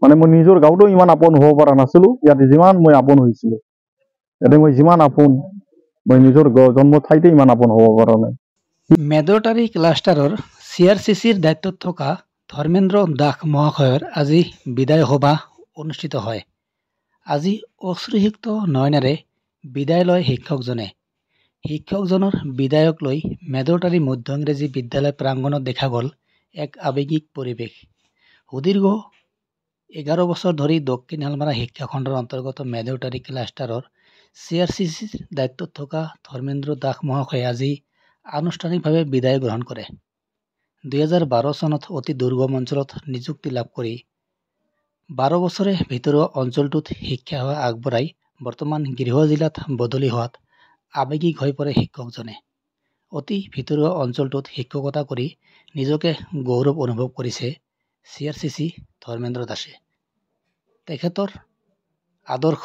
মানে মই নিজৰ গাঁৱতো ইমান আপোন হ'ব পৰা নাছিলো, ইয়াতে যিমান মই আপোন হৈছিলো, ইয়াতে মই যিমান আপোন মই নিজৰ জন্ম ঠাইতে ইমান আপোন হ'ব পৰা নাই। মেদৰটাৰী ক্লাষ্টাৰৰ CRCCৰ দায়িত্বত থকা ধৰ্মেন্দ্ৰ দাস মহাশয়ৰ আজি বিদায় সভা অনুষ্ঠিত হয়। আজি অশ্ৰুসিক্ত নয়নেৰে বিদায় লয় শিক্ষকজনে। শিক্ষকজনৰ বিদায়ক লৈ মেদৰটাৰী মধ্য ইংৰাজী বিদ্যালয় প্ৰাংগণত দেখা গ'ল এক আৱেগিক পৰিৱেশ। সুদীৰ্ঘ 11 বছৰ ধৰি দক্ষিণ শালমাৰা শিক্ষাখণ্ডৰ অন্তৰ্গত মেদৰটাৰী ক্লাষ্টাৰৰ CRCCৰ দায়িত্বত থকা ধৰ্মেন্দ্ৰ দাস মহাশয়ে আজি আনুষ্ঠানিকভাৱে বিদায় গ্ৰহণ কৰে। 2012 চনত অতি দুৰ্গম অঞ্চলত নিযুক্তি লাভ কৰি 12 বছৰে ভিতৰুৱা অঞ্চলটোত শিক্ষা সেৱা আগবঢ়াই বৰ্তমান গৃহ জিলাত বদলি হোৱাত আৱেগিক হৈ পৰে শিক্ষকজনে। অতি ভিতৰুৱা অঞ্চলটোত শিক্ষকতা কৰি নিজকে গৌৰৱ অনুভৱ কৰিছে CRCC ধৰ্মেন্দ্ৰ দাসে। তেখেতৰ আদৰ্শ,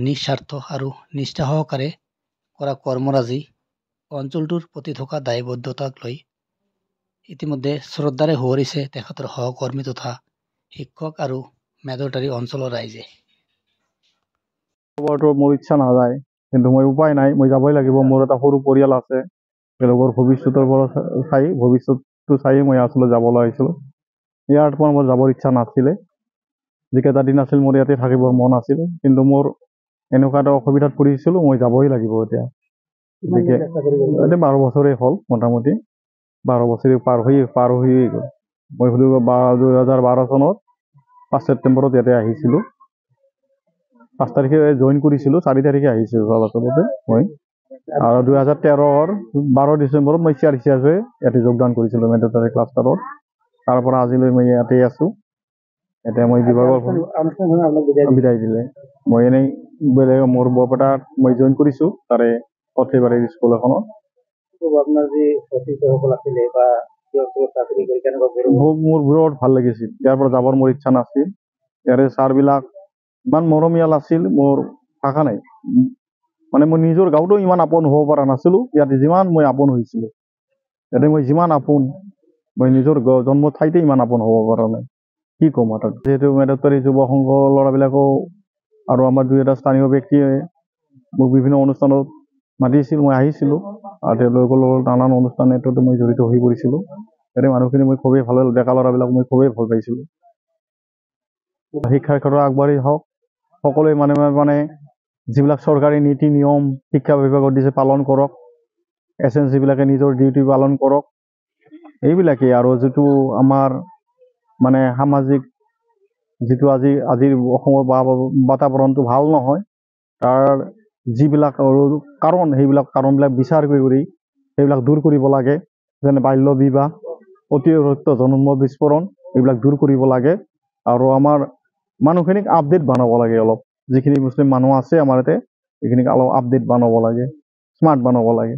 নিস্বাৰ্থ আৰু নিষ্ঠা সহকাৰে কৰা কৰ্মৰাজি অঞ্চলটোৰ প্ৰতি থকা দায়বদ্ধতাক লৈ ইতিমধ্যে শ্ৰদ্ধাৰে সুঁৱৰিছে তেখেতৰ সহকৰ্মী তথা শিক্ষক আৰু মেদৰটাৰী অঞ্চলৰ ৰাইজে। মোৰ ইচ্ছা নাযায়, কিন্তু মই উপায় নাই, মই যাবই লাগিব। মোৰ এটা সৰু পৰিয়াল আছে, তেওঁলোকৰ ভৱিষ্যতৰ পৰা ভৱিষ্যতটো চাই মই আচলতে যাবলৈ আহিছিলোঁ। ইয়াৰ পৰা মোৰ যাবৰ ইচ্ছা নাছিলে। যিকেইটা দিন আছিল মোৰ ইয়াতে থাকিবৰ মন আছিল, কিন্তু মোৰ এনেকুৱা এটা অসুবিধাত পৰিছিলোঁ, মই যাবই লাগিব এতিয়া। গতিকে এতিয়া 12 বছৰেই হ'ল, মোটামুটি 12 বছৰে পাৰ হৈ গ'ল। মই 2012 চনত 5 ছেপ্টেম্বৰত ইয়াতে আহিছিলোঁ। 5 তাৰিখে জইন কৰিছিলোঁ, 4 তাৰিখে আহিছিলোঁ আচলতে মই। আৰু 2013ৰ 12 ডিচেম্বৰত মই CRCC ইয়াতে যোগদান কৰিছিলোঁ মেদৰটাৰী ক্লাষ্টাৰত। তাৰ পৰা আজিলৈ মই ইয়াতে আছোঁ। এতিয়া মই বিভাগৰ বিদায় দিলে। মই এনেই বেলেগ মোৰ বৰপেটাত মই জইন কৰিছোঁ, তাৰে সৰ্থেবাৰী স্কুল এখনত। আপোনাৰ যি অতিথিসকল আছিলে বা মোৰ বিৰাট ভাল লাগিছিল। ইয়াৰ পৰা যাবৰ মোৰ ইচ্ছা নাছিল। ইয়াৰে ছাৰবিলাক ইমান মৰমীয়াল আছিল, মোৰ ভাষা নাই। মানে মই নিজৰ গাঁৱতো ইমান আপোন হ'ব পৰা নাছিলো, ইয়াতে যিমান মই আপোন হৈছিলোঁ। ইয়াতে মই যিমান আপোন মই নিজৰ জন্ম ঠাইতে ইমান আপোন হ'ব পৰা নাই। কি ক'ম আৰু, যিহেতু মেদৰটাৰী যুৱ সংঘৰ ল'ৰাবিলাকো আৰু আমাৰ 2-এটা স্থানীয় ব্যক্তিয়ে মোক বিভিন্ন অনুষ্ঠানত মাতিছিল, মই আহিছিলোঁ। আৰু তেওঁলোকৰ লগত নানান অনুষ্ঠানতো মই জড়িত হৈ পৰিছিলোঁ। ইয়াতে মানুহখিনি মই খুবেই ভাল, ডেকা ল'ৰাবিলাক মই খুবেই ভাল পাইছিলোঁ। শিক্ষাৰ ক্ষেত্ৰত আগবাঢ়ি হওক, সকলোৱে মানে যিবিলাক চৰকাৰী নীতি নিয়ম শিক্ষা বিভাগত দিছে পালন কৰক। SNC বিলাকে নিজৰ ডিউটি পালন কৰক। এইবিলাকেই আৰু যিটো আমাৰ মানে সামাজিক যিটো আজিৰ অসমৰ বাতাবৰণটো ভাল নহয়, তাৰ যিবিলাক সেইবিলাক কাৰণবিলাক বিচাৰ কৰি সেইবিলাক দূৰ কৰিব লাগে। যেনে বাল্য বিবাহ, অতিৰিক্ত জন্ম বিস্ফোৰণ, এইবিলাক দূৰ কৰিব লাগে। আৰু আমাৰ মানুহখিনিক আপডেট বনাব লাগে। অলপ যিখিনি মুছলিম মানুহ আছে আমাৰ ইয়াতে, এইখিনিক অলপ আপডেট বনাব লাগে, স্মাৰ্ট বনাব লাগে।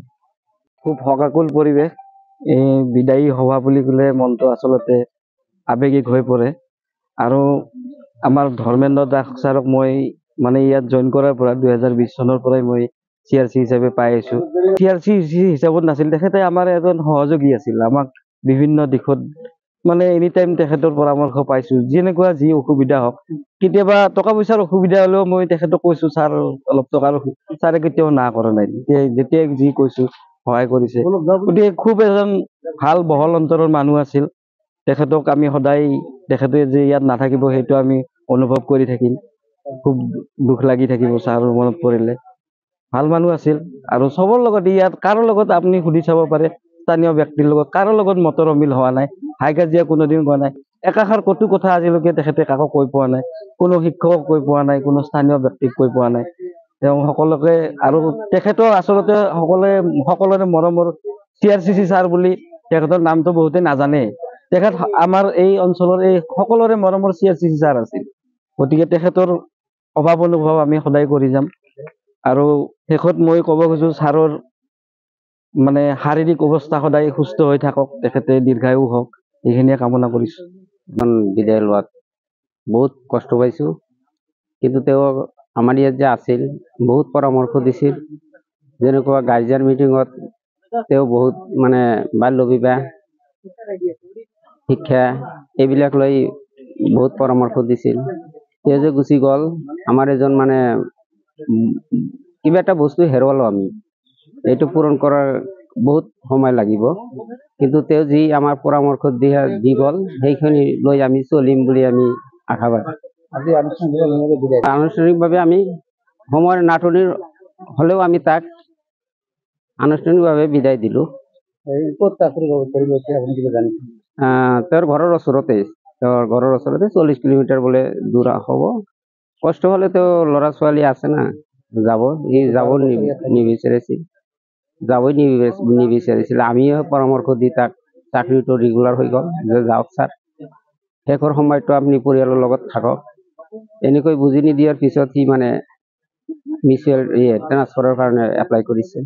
খুব শোকাকুল পৰিৱেশ। এই বিদায়ী সভা বুলি ক'লে মনটো আচলতে আৱেগিক হৈ পৰে। আৰু আমাৰ ধৰ্মেন্দ্ৰ দাস ছাৰক মই মানে ইয়াত জইন কৰাৰ পৰা 2020 চনৰ পৰাই মই CRC হিচাপে পাই আছোঁ। CRC হিচাপত নাছিল, তেখেতে আমাৰ এজন সহযোগী আছিল। আমাক বিভিন্ন দিশত মানে এনি টাইম তেখেতৰ পৰামৰ্শ পাইছোঁ। যেনেকুৱা যি অসুবিধা হওক, কেতিয়াবা টকা পইচাৰ অসুবিধা হ'লেও মই তেখেতক কৈছোঁ, ছাৰ অলপ টকাৰ, ছাৰে কেতিয়াও না কৰা নাই। যেতিয়াই যি কৈছোঁ সহায় কৰিছে। গতিকে খুব এজন ভাল বহল অন্তৰৰ মানুহ আছিল। তেখেতক আমি সদায়, তেখেতে যে ইয়াত নাথাকিব সেইটো আমি অনুভৱ কৰি থাকিম। খুব দুখ লাগি থাকিব ছাৰৰ মনত পৰিলে। ভাল মানুহ আছিল। আৰু চবৰ লগত ইয়াত কাৰো লগত আপুনি সুধি চাব পাৰে, স্থানীয় ব্যক্তিৰ লগত কাৰো লগত মতৰ অমিল হোৱা নাই, হাই কাজিয়া কোনোদিন হোৱা নাই। একাষাৰ কটু কথা আজিলৈকে তেখেতে কাকো কৈ পোৱা নাই, কোনো শিক্ষকক কৈ পোৱা নাই, কোনো স্থানীয় ব্যক্তিক কৈ পোৱা নাই। তেওঁ সকলোকে, আৰু তেখেতৰ আচলতে সকলোৰে মৰমৰ CRCC ছাৰ বুলি তেখেতৰ নামটো বহুতে নাজানে। তেখেত আমাৰ এই অঞ্চলৰ এই সকলোৰে মৰমৰ CRCC ছাৰ আছিল। গতিকে তেখেতৰ অভাৱ অনুভৱ আমি সদায় কৰি যাম। আৰু শেষত মই ক'ব খুজো, ছাৰৰ মানে শাৰীৰিক অৱস্থা সদায় সুস্থ হৈ থাকক, তেখেতে দীৰ্ঘায়ু হওক, এইখিনিয়ে কামনা কৰিছোঁ। বিদায় লোৱাত বহুত কষ্ট পাইছোঁ, কিন্তু তেওঁ আমাৰ ইয়াত যে আছিল বহুত পৰামৰ্শ দিছিল। যেনেকুৱা গাৰ্জিয়ান মিটিঙত তেওঁ বহুত মানে বাল্য বিবাহ শিক্ষা এইবিলাক লৈ বহুত পৰামৰ্শ দিছিল। তেওঁ যে গুচি গ'ল, আমাৰ এজন মানে কিবা এটা বস্তু হেৰুৱালো আমি, এইটো পূৰণ কৰাৰ বহুত সময় লাগিব, কিন্তু তেওঁ যি আমাৰ পৰামৰ্শ দি গ'ল সেইখিনি লৈ আমি চলিম বুলি আমি আশাবাদী। আনুষ্ঠানিকভাৱে আমি সময়ৰ নাটনিৰ হ'লেও আমি তাক আনুষ্ঠানিকভাৱে বিদায় দিলোঁ। তেওঁৰ ঘৰৰ ওচৰতে, 40 কিলোমিটাৰ বোলে দূৰ হ'ব। কষ্ট হ'লে তেওঁ ল'ৰা ছোৱালী আছে না, যাব নিবিচাৰিছিল, যাবই নিবিচাৰিছিল। আমিও পৰামৰ্শ দি তাক চাকৰিটো ৰেগুলাৰ হৈ গ'ল, যে যাওক ছাৰ, শেষৰ সময়তো আপুনি পৰিয়ালৰ লগত থাকক। এনেকৈ বুজি নিদিয়াৰ পিছত সি মানে মিউচুৱেল ট্ৰান্সফাৰৰ কাৰণে এপ্লাই কৰিছে।